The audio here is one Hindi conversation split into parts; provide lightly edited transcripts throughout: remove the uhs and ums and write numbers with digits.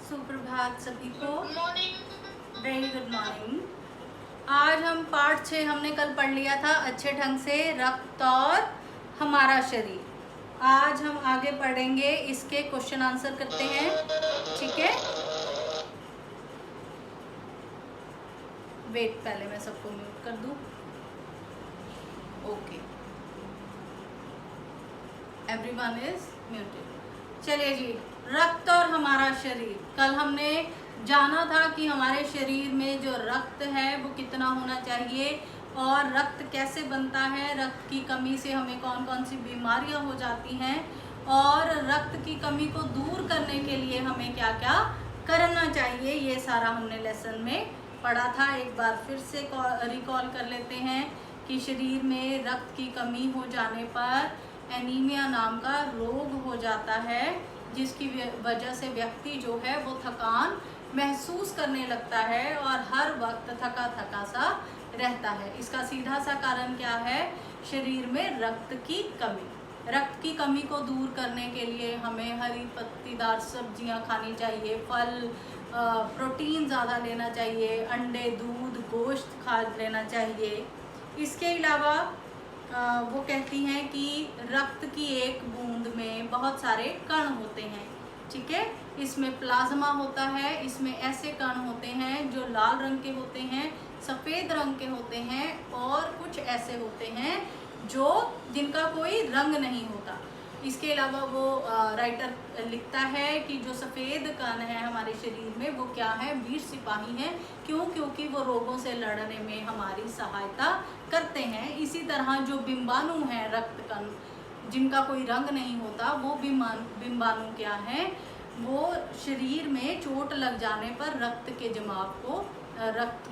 सुप्रभात सभी को। मॉर्निंग। Very good morning. आज हम पार्ट 6 हमने कल पढ़ लिया था अच्छे ढंग से, रक्त और हमारा शरीर। आज हम आगे पढ़ेंगे, इसके क्वेश्चन आंसर करते हैं, ठीक है। वेट, पहले मैं सबको म्यूट कर दूं। Okay, everyone is muted. चलिए जी, रक्त और हमारा शरीर। कल हमने जाना था कि हमारे शरीर में जो रक्त है वो कितना होना चाहिए और रक्त कैसे बनता है, रक्त की कमी से हमें कौन कौन सी बीमारियां हो जाती हैं और रक्त की कमी को दूर करने के लिए हमें क्या क्या करना चाहिए, ये सारा हमने लेसन में पढ़ा था। एक बार फिर से रिकॉल कर लेते हैं कि शरीर में रक्त की कमी हो जाने पर एनीमिया नाम का रोग हो जाता है, जिसकी वजह से व्यक्ति जो है वो थकान महसूस करने लगता है और हर वक्त थका थका सा रहता है। इसका सीधा सा कारण क्या है? शरीर में रक्त की कमी। रक्त की कमी को दूर करने के लिए हमें हरी पत्तीदार सब्जियां खानी चाहिए, फल, प्रोटीन ज़्यादा लेना चाहिए, अंडे, दूध, गोश्त खा लेना चाहिए। इसके अलावा वो कहती हैं कि रक्त की एक बूंद में बहुत सारे कण होते हैं, ठीक है। इसमें प्लाज्मा होता है, इसमें ऐसे कण होते हैं जो लाल रंग के होते हैं, सफ़ेद रंग के होते हैं और कुछ ऐसे होते हैं जो जिनका कोई रंग नहीं होता। इसके अलावा वो राइटर लिखता है कि जो सफ़ेद कण है हमारे शरीर में वो क्या है? वीर सिपाही हैं। क्यों? क्योंकि वो रोगों से लड़ने में हमारी सहायता करते हैं। इसी तरह जो बिंबाणु हैं, रक्त कण जिनका कोई रंग नहीं होता, वो बिंबाणु क्या हैं? वो शरीर में चोट लग जाने पर रक्त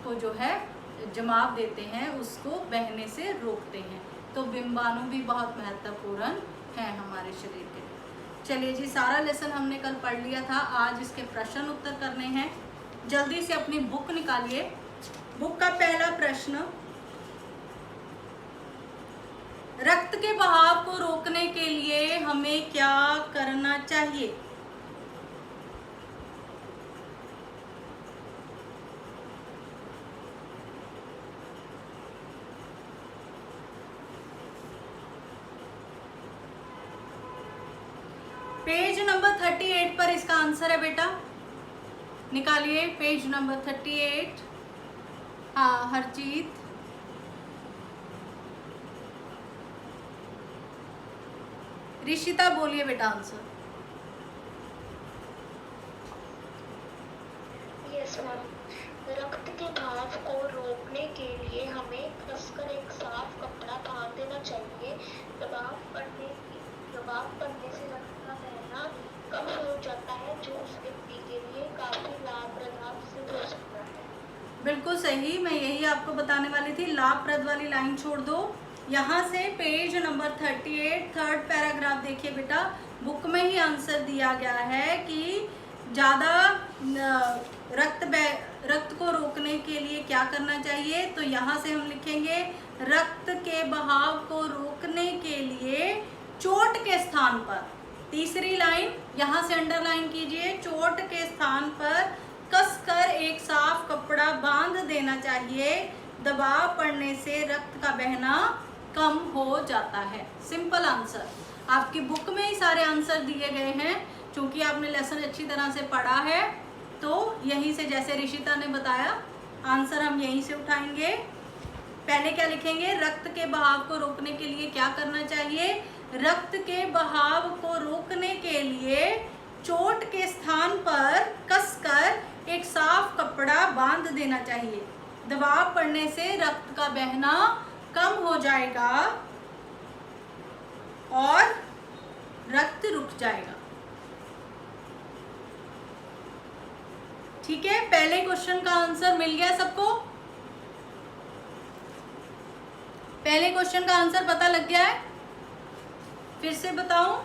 को जो है जमाव देते हैं, उसको बहने से रोकते हैं। तो बिंबाणु भी बहुत महत्वपूर्ण है हमारे शरीर के लिए। चलिए जी, सारा लेसन हमने कल पढ़ लिया था। आज इसके प्रश्न उत्तर करने हैं। जल्दी से अपनी बुक निकालिए। बुक का पहला प्रश्न, रक्त के बहाव को रोकने के लिए हमें क्या करना चाहिए? पेज नंबर 38 पर इसका आंसर है बेटा, निकालिए पेज नंबर 38। हाँ, हरजीत। ऋषिता बोलिए बेटा आंसर। Yes ma'am. रक्त के बहाव को रोकने के लिए हमें कसकर एक साफ कपड़ा बांध देना चाहिए। दबाव पड़ने से रक्त का बहना कम हो जाता है, जो उस व्यक्ति के लिए काफी लाभप्रद सिद्ध हो सकता है। बिल्कुल सही, मैं यही आपको बताने वाली थी। लाभप्रद वाली लाइन छोड़ दो। यहाँ से पेज नंबर 38 थर्ड पैराग्राफ देखिए बेटा, बुक में ही आंसर दिया गया है कि ज़्यादा रक्त को रोकने के लिए क्या करना चाहिए। तो यहाँ से हम लिखेंगे रक्त के बहाव को रोकने के लिए चोट के स्थान पर, तीसरी लाइन यहाँ से अंडरलाइन कीजिए, चोट के स्थान पर कसकर एक साफ कपड़ा बांध देना चाहिए। दबाव पड़ने से रक्त का बहना कम हो जाता है। Simple answer. आपकी बुक में ही सारे आंसर दिए गए हैं। चूंकि आपने लेसन अच्छी तरह से पढ़ा है तो यहीं से, जैसे ऋषिता ने बताया, आंसर हम यहीं से उठाएंगे। पहले क्या लिखेंगे? रक्त के बहाव को रोकने के लिए क्या करना चाहिए? रक्त के बहाव को रोकने के लिए चोट के स्थान पर कसकर एक साफ कपड़ा बांध देना चाहिए। दबाव पड़ने से रक्त का बहना कम हो जाएगा और रक्त रुक जाएगा। ठीक है, पहले क्वेश्चन का आंसर मिल गया सबको? पहले क्वेश्चन का आंसर पता लग गया है? फिर से बताऊं,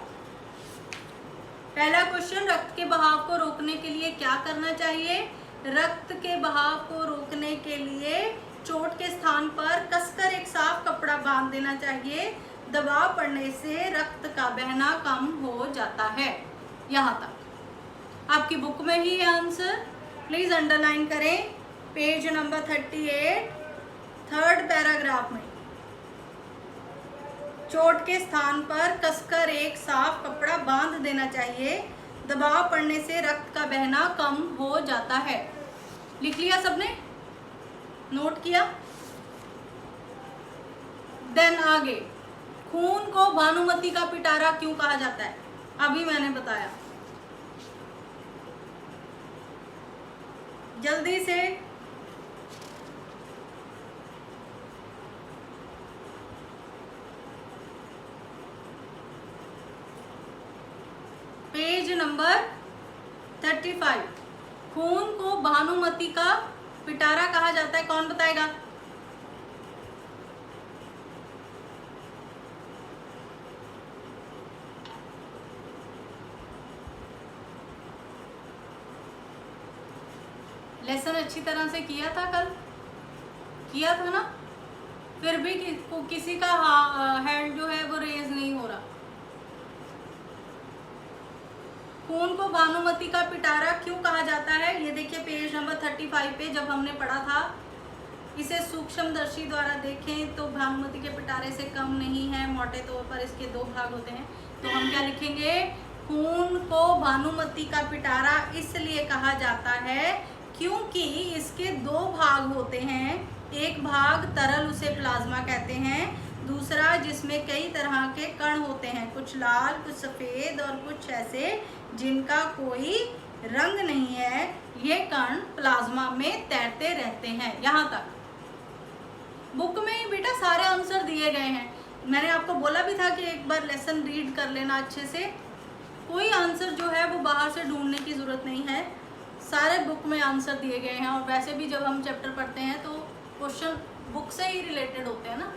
पहला क्वेश्चन, रक्त के बहाव को रोकने के लिए क्या करना चाहिए? रक्त के बहाव को रोकने के लिए चोट के स्थान पर कसकर एक साफ कपड़ा बांध देना चाहिए। दबाव पड़ने से रक्त का बहना कम हो जाता है। यहाँ तक। आपकी बुक में ही है आंसर, प्लीज अंडरलाइन करें। पेज नंबर 38, थर्ड पैराग्राफ में, चोट के स्थान पर कसकर एक साफ कपड़ा बांध देना चाहिए, दबाव पड़ने से रक्त का बहना कम हो जाता है। लिख लिया सबने, नोट किया? देन आगे, खून को भानुमति का पिटारा क्यों कहा जाता है? अभी मैंने बताया, जल्दी से। पेज नंबर 35, खून को भानुमति का पिटारा कहा जाता है, कौन बताएगा? लेसन अच्छी तरह से किया था, कल किया था ना? फिर भी किसी का हैंड जो है वो रेज नहीं हो रहा। खून को भानुमति का पिटारा क्यों कहा जाता है? ये देखिए पेज नंबर 35 पे जब हमने पढ़ा था, इसे सूक्ष्मदर्शी द्वारा देखें तो भानुमति के पिटारे से कम नहीं है, मोटे तौर पर इसके 2 भाग होते हैं। तो हम क्या लिखेंगे? खून को भानुमति का पिटारा इसलिए कहा जाता है क्योंकि इसके 2 भाग होते हैं। एक भाग तरल, उसे प्लाज्मा कहते हैं, दूसरा जिसमें कई तरह के कण होते हैं, कुछ लाल, कुछ सफ़ेद और कुछ ऐसे जिनका कोई रंग नहीं है। ये कण प्लाज्मा में तैरते रहते हैं। यहाँ तक बुक में ही बेटा सारे आंसर दिए गए हैं। मैंने आपको बोला भी था कि एक बार लेसन रीड कर लेना अच्छे से। कोई आंसर जो है वो बाहर से ढूंढने की ज़रूरत नहीं है, सारे बुक में आंसर दिए गए हैं। और वैसे भी जब हम चैप्टर पढ़ते हैं तो क्वेश्चन बुक से ही रिलेटेड होते हैं ना,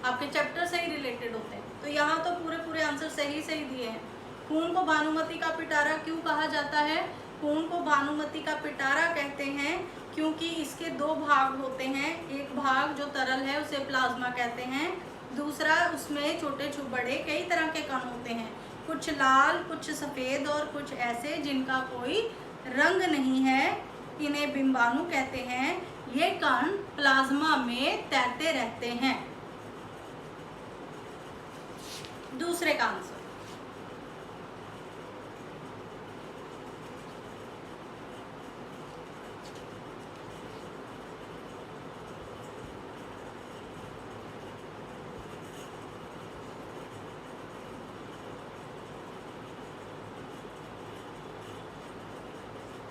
आपके चैप्टर से ही रिलेटेड होते हैं। तो यहाँ तो पूरे आंसर सही दिए हैं। खून को भानुमति का पिटारा क्यों कहा जाता है? खून को भानुमति का पिटारा कहते हैं क्योंकि इसके 2 भाग होते हैं। एक भाग जो तरल है उसे प्लाज्मा कहते हैं, दूसरा उसमें छोटे बड़े कई तरह के कण होते हैं, कुछ लाल, कुछ सफ़ेद और कुछ ऐसे जिनका कोई रंग नहीं है। इन्हें बिंबाणु कहते हैं। ये कण प्लाज्मा में तैरते रहते हैं। दूसरे का आंसर,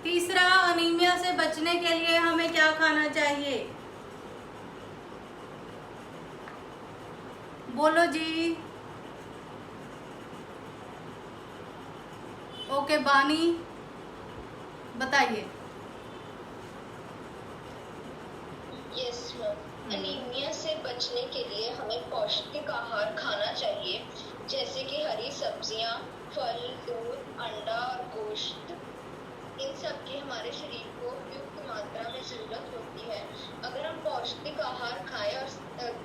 तीसरा, अनीमिया से बचने के लिए हमें क्या खाना चाहिए? बोलो जी। ओके बानी बताइए। यस मैम, एनीमिया से बचने के लिए हमें पौष्टिक आहार खाना चाहिए, जैसे कि हरी सब्जियां, फल, दूध, अंडा और गोश्त। इन सब की हमारे शरीर को उपयुक्त मात्रा में ज़रूरत होती है। अगर हम पौष्टिक आहार खाएं और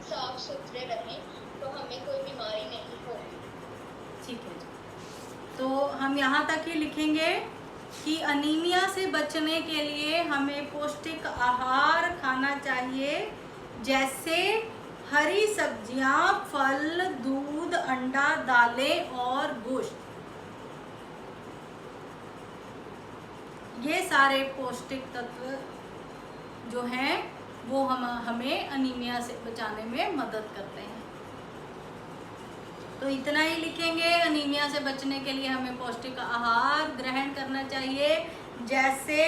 साफ सुथरे रहें तो हमें कोई बीमारी नहीं होगी। ठीक है, तो हम यहाँ तक ही लिखेंगे कि अनीमिया से बचने के लिए हमें पौष्टिक आहार खाना चाहिए, जैसे हरी सब्जियां, फल, दूध, अंडा, दालें और गोश्त। ये सारे पौष्टिक तत्व जो हैं वो हमें अनीमिया से बचाने में मदद करते हैं। तो इतना ही लिखेंगे, अनीमिया से बचने के लिए हमें पौष्टिक आहार ग्रहण करना चाहिए, जैसे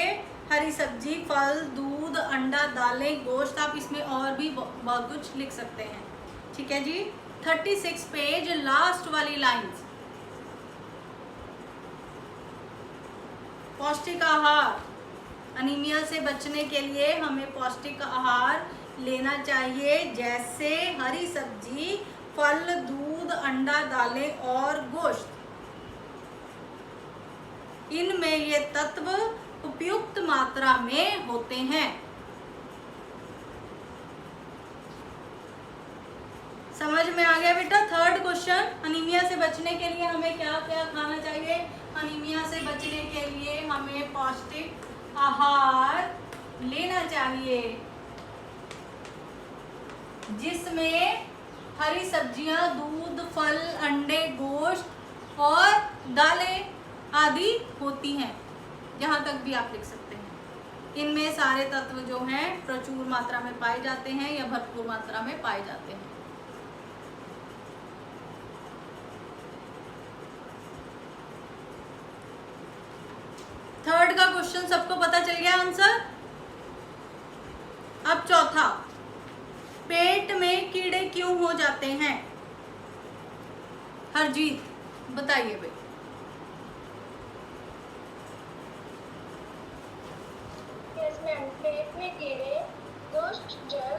हरी सब्जी, फल, दूध, अंडा, दालें, गोश्त। आप इसमें और भी बहुत कुछ लिख सकते हैं। ठीक है जी। 36 पेज, लास्ट वाली लाइंस। पौष्टिक आहार, अनीमिया से बचने के लिए हमें पौष्टिक आहार लेना चाहिए, जैसे हरी सब्जी, फल, दूध, अंडा, दालें और गोश्त। इनमें ये तत्व उपयुक्त मात्रा में होते हैं। समझ में आ गया बेटा? थर्ड क्वेश्चन क्वेश्चन, अनीमिया से बचने के लिए हमें क्या क्या खाना चाहिए? अनीमिया से बचने के लिए हमें पौष्टिक आहार लेना चाहिए जिसमें हरी सब्जियां, दूध, फल, अंडे, गोश्त और दालें आदि होती हैं। जहाँ तक भी आप लिख सकते हैं। इनमें सारे तत्व जो हैं प्रचुर मात्रा में पाए जाते हैं या भरपूर मात्रा में पाए जाते हैं। थर्ड का क्वेश्चन सबको पता चल गया आंसर। अब चौथा, पेट में कीड़े क्यों हो जाते हैं? हरजीत बताइए भाई। पेट में कीड़े दुष्ट जल